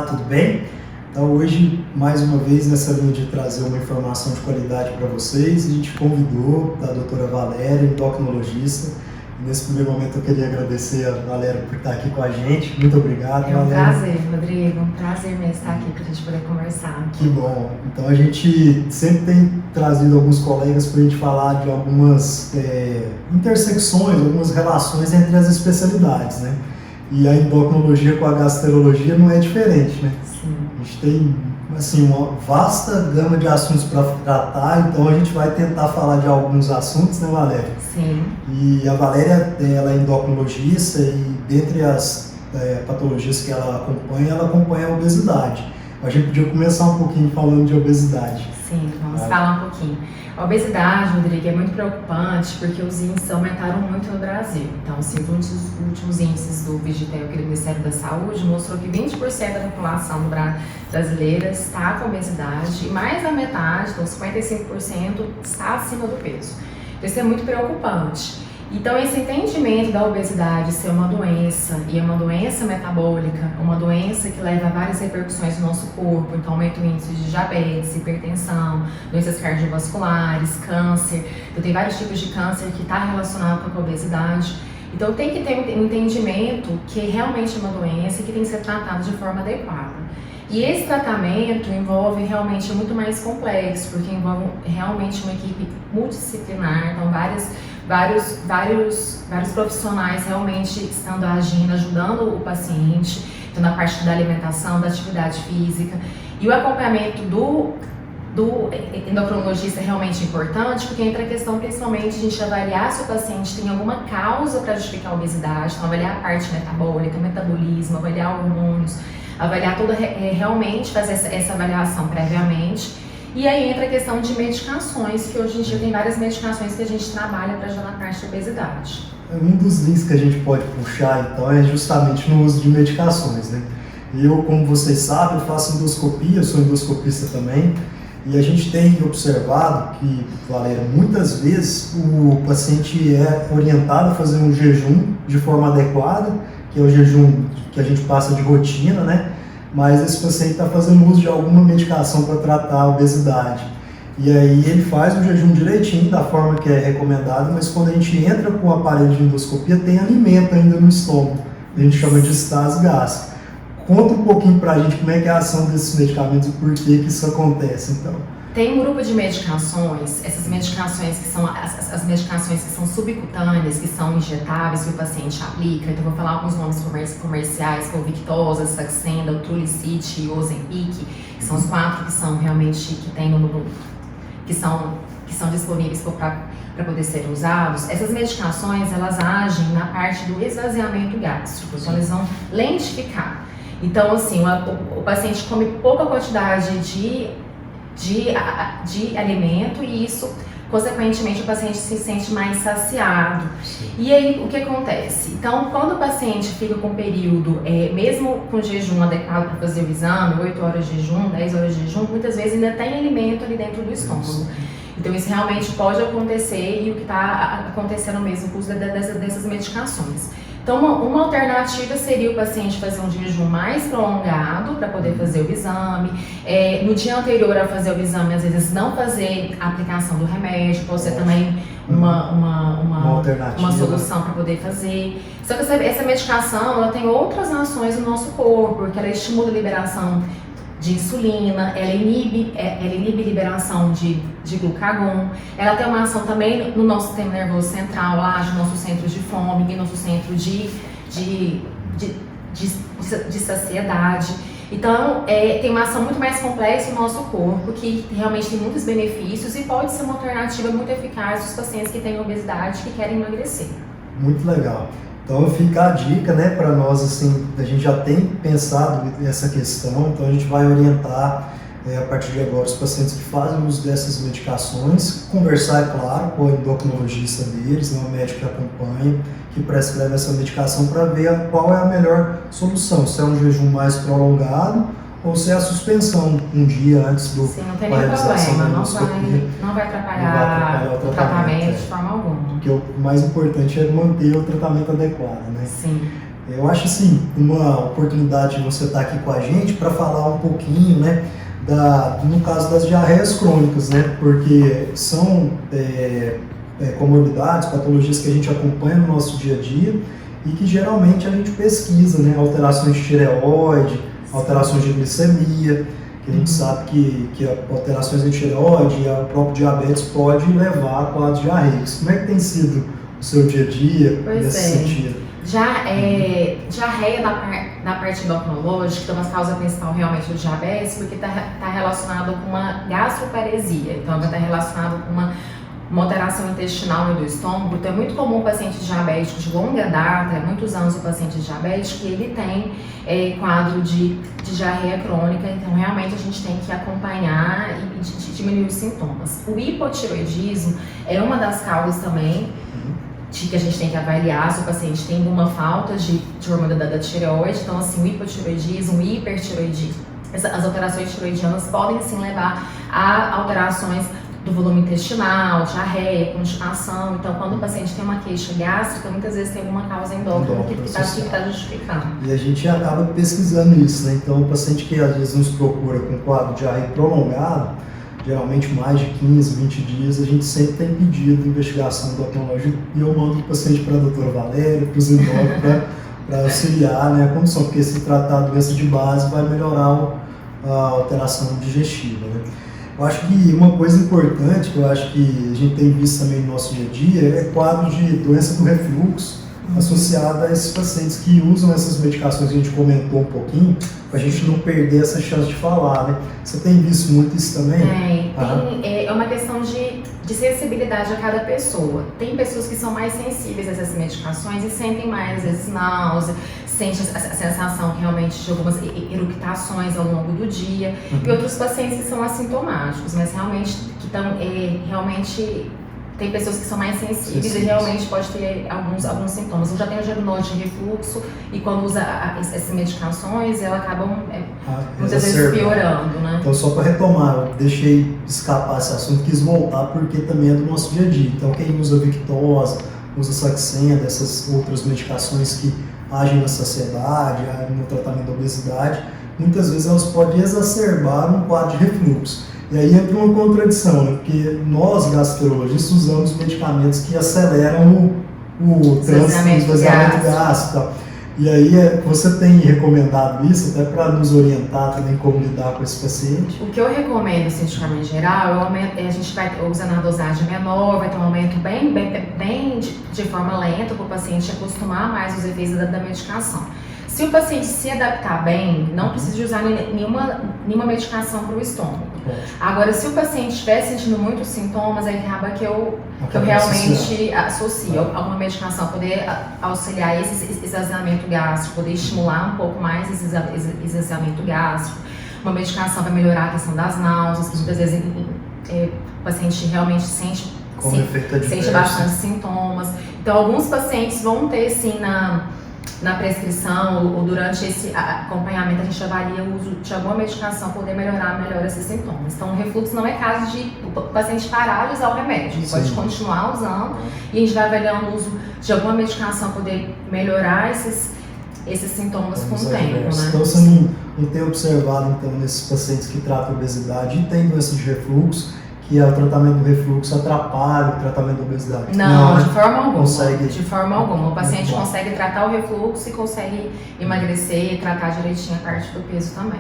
tudo bem? Então hoje, mais uma vez, nessa linha de trazer uma informação de qualidade para vocês, a gente convidou a doutora Valéria, endocrinologista. E nesse primeiro momento eu queria agradecer a Valéria por estar aqui com a gente. Muito obrigado, Valéria. É um prazer, Rodrigo. Um prazer mesmo estar aqui para a gente poder conversar. Que bom. Então a gente sempre tem trazido alguns colegas para a gente falar de algumas intersecções, algumas relações entre as especialidades, né? E a endocrinologia com a gastroenterologia não é diferente, né? Sim. A gente tem, assim, uma vasta gama de assuntos para tratar, então a gente vai tentar falar de alguns assuntos, né, Valéria? Sim. E a Valéria, ela é endocrinologista e dentre as patologias que ela acompanha a obesidade. A gente podia começar um pouquinho falando de obesidade. Sim, vamos falar um pouquinho. A obesidade, Rodrigo, é muito preocupante porque os índices aumentaram muito no Brasil. Então, assim, os últimos índices do Vigitel, que é do Ministério da Saúde, mostrou que 20% da população brasileira está com obesidade e mais da metade, então 55%, está acima do peso. Então, isso é muito preocupante. Então, esse entendimento da obesidade ser uma doença, e é uma doença metabólica, uma doença que leva a várias repercussões no nosso corpo, então aumenta o índice de diabetes, hipertensão, doenças cardiovasculares, câncer, então tem vários tipos de câncer que está relacionado com a obesidade. Então tem que ter um entendimento que realmente é uma doença e que tem que ser tratado de forma adequada. E esse tratamento envolve realmente muito mais complexo, porque envolve realmente uma equipe multidisciplinar, então vários profissionais realmente estando agindo, ajudando o paciente, então na parte da alimentação, da atividade física. E o acompanhamento do endocrinologista é realmente importante, porque entra a questão principalmente de a gente avaliar se o paciente tem alguma causa para justificar a obesidade, então avaliar a parte metabólica, metabolismo, avaliar hormônios, avaliar realmente fazer essa avaliação previamente. E aí entra a questão de medicações, que hoje em dia tem várias medicações que a gente trabalha para ajudar na parte da obesidade. Um dos links que a gente pode puxar, então, é justamente no uso de medicações, né? Eu, como vocês sabem, eu faço endoscopia, eu sou endoscopista também, e a gente tem observado que, Valéria, muitas vezes o paciente é orientado a fazer um jejum de forma adequada, que é o jejum que a gente passa de rotina, né? Mas esse paciente está fazendo uso de alguma medicação para tratar a obesidade. E aí ele faz o jejum direitinho, da forma que é recomendado, mas quando a gente entra com o aparelho de endoscopia, tem alimento ainda no estômago. A gente chama de estase gástrica. Conta um pouquinho para a gente como é que é a ação desses medicamentos e por que isso acontece, então. Tem um grupo de medicações, essas medicações que são as medicações que são subcutâneas, que são injetáveis, que o paciente aplica. Então, vou falar alguns nomes comerciais, que é o Victoza, Saxenda, o Trulicity e o Ozempic, que são os 4 que são realmente, que são disponíveis para poder serem usados. Essas medicações, elas agem na parte do esvaziamento gástrico, então eles vão lentificar. Então, assim, o paciente come pouca quantidade de alimento e isso, consequentemente, o paciente se sente mais saciado. Sim. E aí, o que acontece? Então, quando o paciente fica com um período, mesmo com jejum adequado para fazer o exame, 8 horas de jejum, 10 horas de jejum, muitas vezes ainda tem alimento ali dentro do estômago. Então, isso realmente pode acontecer e o que está acontecendo mesmo com o uso dessas medicações. Então, uma alternativa seria o paciente fazer um jejum mais prolongado para poder fazer o exame. No dia anterior a fazer o exame, às vezes não fazer a aplicação do remédio, pode ser também uma solução para poder fazer. Só que essa medicação, ela tem outras ações no nosso corpo, porque ela estimula a liberação de insulina, ela inibe a liberação de glucagon, ela tem uma ação também no nosso sistema nervoso central, lá no nosso centro de fome, no nosso centro de saciedade. Então, tem uma ação muito mais complexa no nosso corpo, que realmente tem muitos benefícios e pode ser uma alternativa muito eficaz dos pacientes que têm obesidade e que querem emagrecer. Muito legal. Então fica a dica, né, para nós, assim, a gente já tem pensado nessa questão, então a gente vai orientar a partir de agora os pacientes que fazem uso dessas medicações, conversar, é claro, com o endocrinologista deles, né, o médico que acompanha, que prescreve essa medicação para ver qual é a melhor solução, se é um jejum mais prolongado ou se é a suspensão um dia antes do Sim, não tem nenhum problema, não vai atrapalhar o tratamento de forma alguma. Porque o mais importante é manter o tratamento adequado, né? Sim. Eu acho assim, uma oportunidade de você estar aqui com a gente para falar um pouquinho, né, no caso das diarreias crônicas, né, porque são comorbidades, patologias que a gente acompanha no nosso dia a dia e que geralmente a gente pesquisa, né, alterações de tireoide, alterações de glicemia, que a gente sabe que alterações de tireoide e o próprio diabetes pode levar a quadros diarreicos. Como é que tem sido o seu dia a dia nesse sentido? Diarreia na parte endocrinológica, então a causa principal realmente do diabetes, porque está relacionado com uma gastroparesia, então vai estar relacionado com uma alteração intestinal do estômago. Então é muito comum o paciente diabético de longa data, muitos anos o paciente diabético, que ele tem quadro de diarreia crônica, então realmente a gente tem que acompanhar e diminuir os sintomas. O hipotireoidismo é uma das causas também que a gente tem que avaliar se o paciente tem alguma falta de hormônio da tireoide. Então assim, o hipotireoidismo, o hipertireoidismo, as alterações tireoidianas podem sim levar a alterações do volume intestinal, diarreia, constipação. Então, quando o paciente tem uma queixa gástrica, muitas vezes tem alguma causa endócrina que está justificando. E a gente acaba pesquisando isso, né? Então, o paciente que às vezes nos procura com quadro de diarreia prolongado, geralmente mais de 15, 20 dias, a gente sempre tem pedido de investigação endocrinológica e eu mando o paciente para a doutora Valéria, para os endócrinos, para auxiliar, né, a condição, porque se tratar de doença de base vai melhorar a alteração digestiva, né? Eu acho que uma coisa importante que eu acho que a gente tem visto também no nosso dia a dia é quadro de doença do refluxo associada a esses pacientes que usam essas medicações que a gente comentou um pouquinho, para a gente não perder essa chance de falar, né? Você tem visto muito isso também? É uma questão de sensibilidade a cada pessoa. Tem pessoas que são mais sensíveis a essas medicações e sentem mais, às vezes, náusea, sente a sensação realmente de algumas eructações ao longo do dia, e outros pacientes que são assintomáticos, mas realmente que estão realmente tem pessoas que são mais sensíveis e realmente pode ter alguns sintomas. Eu já tenho diagnóstico de refluxo e quando usa essas medicações, elas acabam muitas vezes piorando, né? Então, só para retomar, eu deixei escapar esse assunto, quis voltar porque também é do nosso dia a dia. Então, quem usa Victoza, usa Saxenda, essas outras medicações que agem na saciedade, no tratamento da obesidade, muitas vezes elas podem exacerbar um quadro de refluxo. E aí entra uma contradição, né? Porque nós, gastroenterologistas, usamos medicamentos que aceleram o esvaziamento gástrico. E aí você tem recomendado isso até para nos orientar também como lidar com esse paciente? O que eu recomendo, assim, de forma geral, a gente vai usando a dosagem menor, vai ter um aumento bem de forma lenta para o paciente acostumar mais os efeitos da medicação. Se o paciente se adaptar bem, não precisa de usar nenhuma medicação para o estômago. Agora, se o paciente estiver sentindo muitos sintomas, aí acaba que eu realmente associo alguma medicação, poder auxiliar esse esvaziamento gástrico, poder estimular um pouco mais esse esvaziamento gástrico. Uma medicação para melhorar a questão das náuseas, que muitas vezes o paciente realmente sente bastante sintomas. Então, alguns pacientes vão ter, sim, na prescrição ou durante esse acompanhamento, a gente avalia o uso de alguma medicação para poder melhorar esses sintomas. Então, o refluxo não é caso de o paciente parar de usar o remédio, ele pode continuar usando e a gente vai avaliando o uso de alguma medicação para poder melhorar esses sintomas com o tempo, né? Então, você não tem observado, então, nesses pacientes que tratam obesidade e tem doença de refluxo, que o tratamento do refluxo atrapalha o tratamento da obesidade? Não, de forma alguma. De forma alguma. O paciente consegue tratar o refluxo e consegue emagrecer e tratar direitinho a parte do peso também.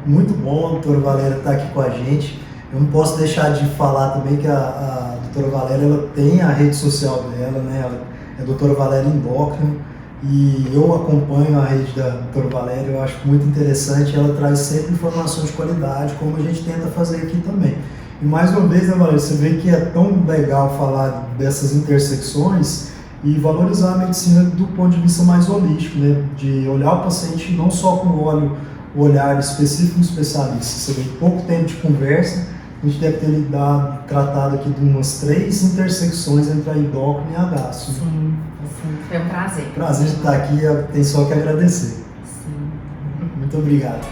Muito bom a doutora Valéria estar aqui com a gente. Eu não posso deixar de falar também que a doutora Valéria ela tem a rede social dela, né? Ela é a doutora Valéria Endócrino e eu acompanho a rede da doutora Valéria, eu acho muito interessante. Ela traz sempre informações de qualidade, como a gente tenta fazer aqui também. E mais uma vez, né, Valéria, você vê que é tão legal falar dessas intersecções e valorizar a medicina do ponto de vista mais holístico, né? De olhar o paciente não só com o olhar específico do especialista. Você vê pouco tempo de conversa, a gente deve ter tratado aqui de umas 3 intersecções entre a endócrina e a gastro. Sim, foi um prazer. Prazer de estar aqui, tem só que agradecer. Sim. Muito obrigado.